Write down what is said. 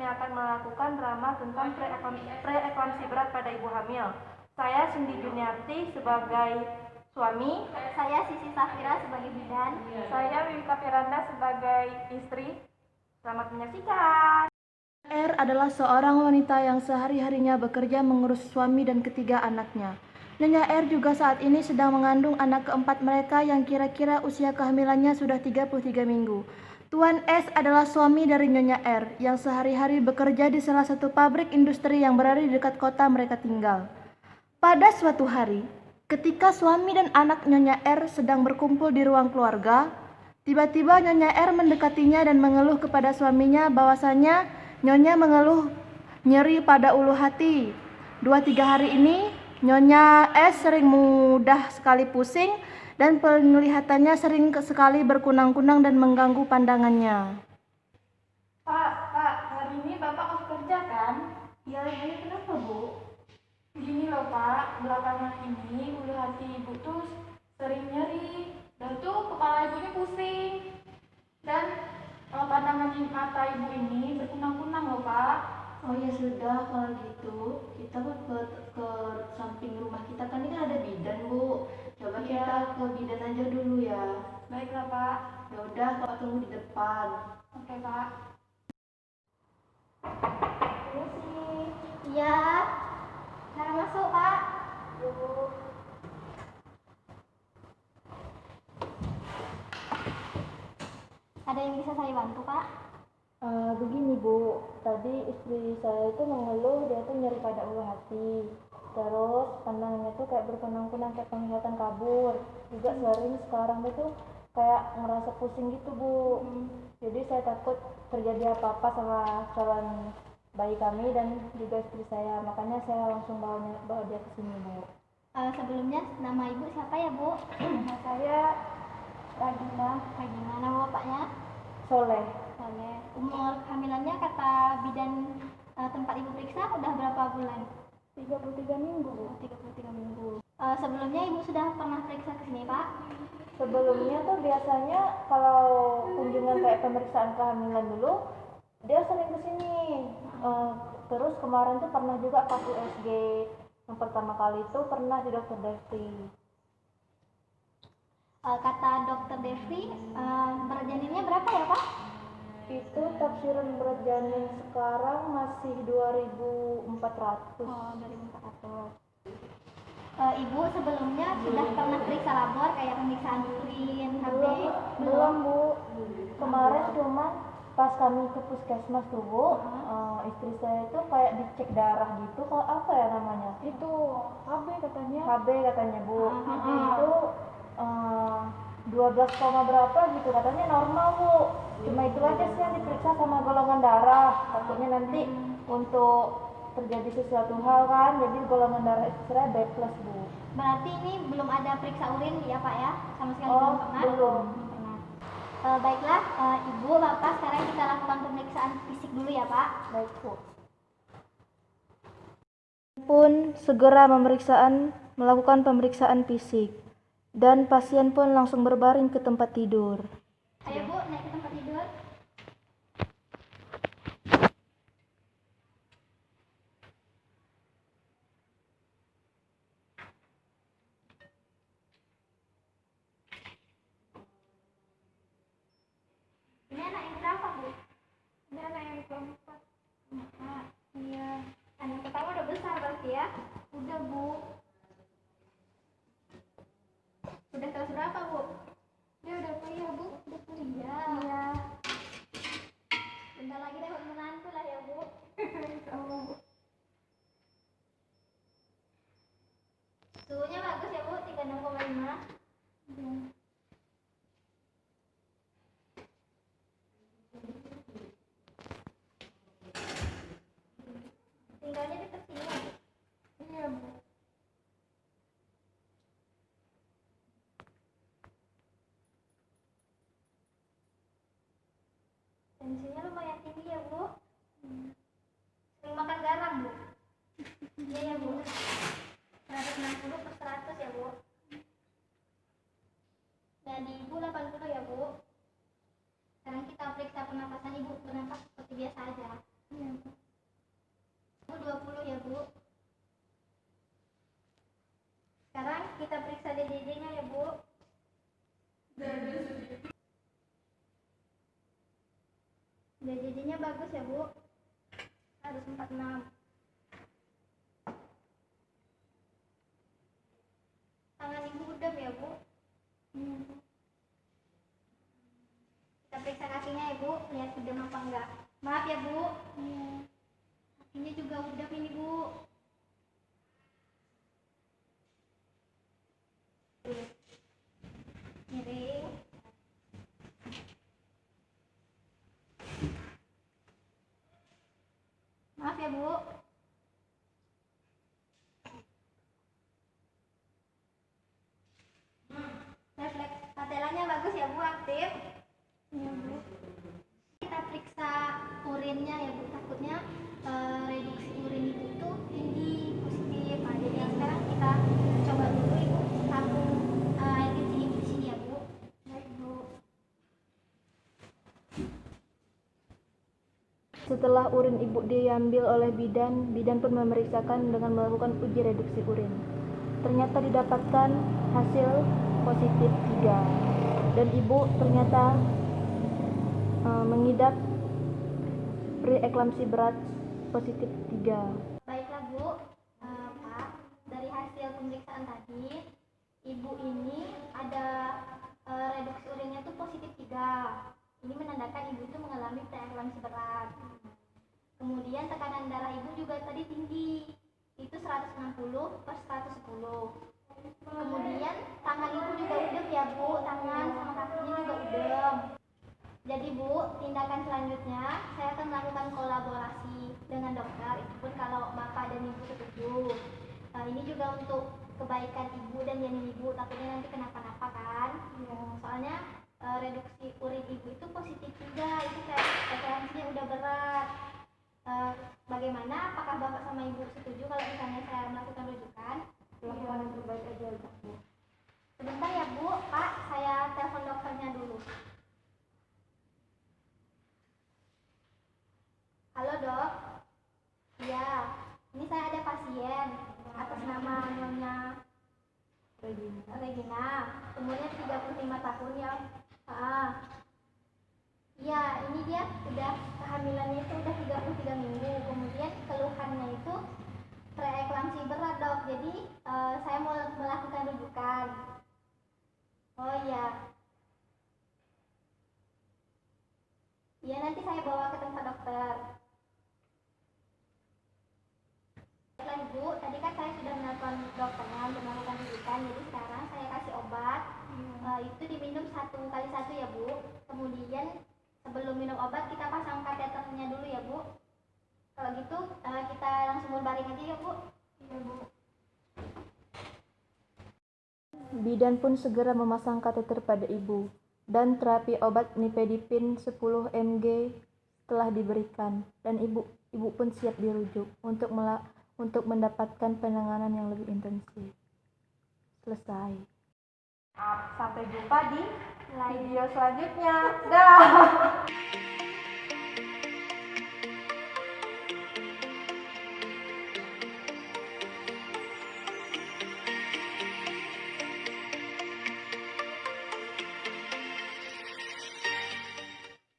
kami akan melakukan drama tentang preeklamsi berat pada ibu hamil. Saya Cindy Juniarti sebagai suami. Saya Sisi Safira sebagai bidan. Saya Wika Firanda sebagai istri. Selamat menyaksikan. R adalah seorang wanita yang sehari-harinya bekerja mengurus suami dan ketiga anaknya. Nyonya R juga saat ini sedang mengandung anak keempat mereka yang kira-kira usia kehamilannya sudah 33 minggu. Tuan S adalah suami dari Nyonya R yang sehari-hari bekerja di salah satu pabrik industri yang berada di dekat kota mereka tinggal. Pada suatu hari, ketika suami dan anak Nyonya R sedang berkumpul di ruang keluarga, tiba-tiba Nyonya R mendekatinya dan mengeluh kepada suaminya bahwasanya Nyonya mengeluh nyeri pada ulu hati. 2-3 hari ini Nyonya S sering mudah sekali pusing dan penglihatannya sering sekali berkunang-kunang dan mengganggu pandangannya. Pak, hari ini Bapak harus kerja kan? Ya, ini kenapa, Bu? Gini loh Pak, belakangan ini ulu hati Ibu tuh sering nyeri. Dan tuh kepala Ibu ini pusing. Dan pandangan mata Ibu ini berkunang-kunang loh Pak. Oh ya sudah, kalau gitu kita ke samping rumah kita kan ini kan ada bidan, Bu. Coba kita ke bidan aja dulu ya. Baiklah Pak. Ya udah, Pak tunggu di depan. Oke Pak. Permisi. Iya. Nah, masuk Pak. Bu. Ada yang bisa saya bantu Pak? Begini Bu, tadi istri saya itu mengeluh dia tuh nyeri pada ulu hati. Terus pandangannya tuh kayak berkunang-kunang, kayak penglihatan kabur. Juga sering sekarang itu kayak ngerasa pusing gitu Bu. Jadi saya takut terjadi apa-apa sama calon bayi kami dan juga istri saya. Makanya saya langsung bawa dia ke sini Bu. Sebelumnya nama Ibu siapa ya Bu? Nama saya Ragina. Nama bapaknya? Soleh. Umur kehamilannya kata bidan tempat Ibu periksa udah berapa bulan? 33 minggu Bu. 33 minggu. Sebelumnya Ibu sudah pernah periksa ke sini Pak? Sebelumnya tuh biasanya kalau kunjungan kayak pemeriksaan kehamilan dulu dia sering kesini. Terus kemarin tuh pernah juga pas USG yang pertama kali itu pernah di Dokter Devi. Kata Dokter Devi berat janinnya berapa ya Pak? Itu tafsiran berat janin sekarang masih 2.400. Oh, 2.400. Ibu sebelumnya sudah pernah periksa labor kayak pemeriksaan urin, HB? Belum Bu. Kemarin cuma pas kami ke puskesmas tuh Bu, istri saya itu kayak dicek darah gitu, kalau apa ya namanya? Itu HB katanya. HB katanya Bu. Itu 12, berapa gitu katanya normal Bu. Cuma itu aja sih yang diperiksa sama golongan darah. Takutnya nanti untuk terjadi sesuatu hal kan, jadi golongan darah istri saya B+ Bu. Berarti ini belum ada periksa urin ya Pak ya? Sama sekali belum pernah? Belum. Baiklah, Ibu, Bapak sekarang kita lakukan pemeriksaan fisik dulu ya Pak. Baik Bu. Pun segera melakukan pemeriksaan fisik dan pasien pun langsung berbaring ke tempat tidur. Ayo Bu, naik ke tempat tidur. Ini anak yang berapa Bu? Ini anak yang keempat. Iya. Anak pertama udah besar berarti ya? Udah Bu. Udah kelas berapa Bu? Dia udah kuliah Bu. Udah kuliah. Iya. Bentar lagi dapat menantu lah ya Bu. Sama Bu. Suhunya bagus ya Bu, 36,5. Tinggalnya dekat sini ya Bu? Iya Bu. Tensinya lumayan tinggi ya Bu. Sering makan garam Bu? Iya ya Bu. 160/100 ya Bu. Dan di Ibu 80 ya Bu. Sekarang kita periksa pernapasan Ibu, bernapas seperti biasa aja. Iya, Bu. 20 ya, Bu. Sekarang kita periksa DDD-nya ya, Bu. DDD-nya bagus ya, Bu. Harus 46. Tangan Ibu udem ya, Bu. Iya, Bu. Kita periksa kakinya ya, Bu. Lihat udem apa enggak. Maaf ya, Bu. Iya. Kakinya juga udem ini, Bu. Miring. Maaf ya, Bu. Refleks patelanya bagus ya, Bu, aktif. Iya, Bu. Kita periksa urinnya ya, Bu. Takutnya reduksi urin Ibu itu tinggi, positif. Nah, jadi sekarang kita coba dulu Ibu tampung air kencing Ibu di sini ya, Bu. Baik, Bu. Setelah urin ibu diambil oleh bidan, bidan pun memeriksakan dengan melakukan uji reduksi urin. Ternyata didapatkan hasil positif 3 dan ibu ternyata mengidap preeklamsi berat positif 3. Baiklah, Bu. Pak, dari hasil pemeriksaan tadi, Ibu ini ada reduksi urinnya tuh positif 3. Ini menandakan Ibu itu mengalami preeklamsi berat. Kemudian tekanan darah Ibu juga tadi tinggi, itu 160 per 110. Kemudian tangan Ibu juga udem ya, Bu, tangan sama kakinya juga udem. Jadi Bu, tindakan selanjutnya saya akan melakukan kolaborasi dengan dokter, itu pun kalau Bapak dan Ibu setuju. Ini juga untuk kebaikan Ibu dan janin Ibu, takutnya nanti kenapa-napa kan. Soalnya reduksi urin Ibu itu positif juga, itu kayak preeklamsinya udah berat. Bagaimana, apakah Bapak sama Ibu setuju kalau misalnya saya melakukan rujukan? Lakukan yang terbaik aja, Bu. Sebentar ya, Bu. Pak, saya telepon dokternya dulu. Halo, Dok. Iya, ini saya ada pasien atas nama Nyonya Regina. Umurnya 35 tahun ya. Iya, ini dia udah kehamilannya itu udah 33 minggu. Kemudian keluhannya itu preeklamsi berat, Dok. Jadi saya mau melakukan rujukan. Oh iya. Iya, nanti saya bawa ke tempat dokter. Baiklah, Ibu, tadi kan saya sudah menelpon dokternya untuk melakukan rujukan. Jadi sekarang saya kasih obat. Itu diminum 1 kali 1 ya, Bu. Kemudian sebelum minum obat kita pasang kateternya dulu ya, Bu. Kalau gitu kita langsung berbaring aja ya, Bu. Iya, Bu. Bidan pun segera memasang kateter pada ibu dan terapi obat nifedipin 10 mg telah diberikan dan ibu pun siap dirujuk untuk mendapatkan penanganan yang lebih intensif. Selesai. Sampai jumpa di video selanjutnya. Dah.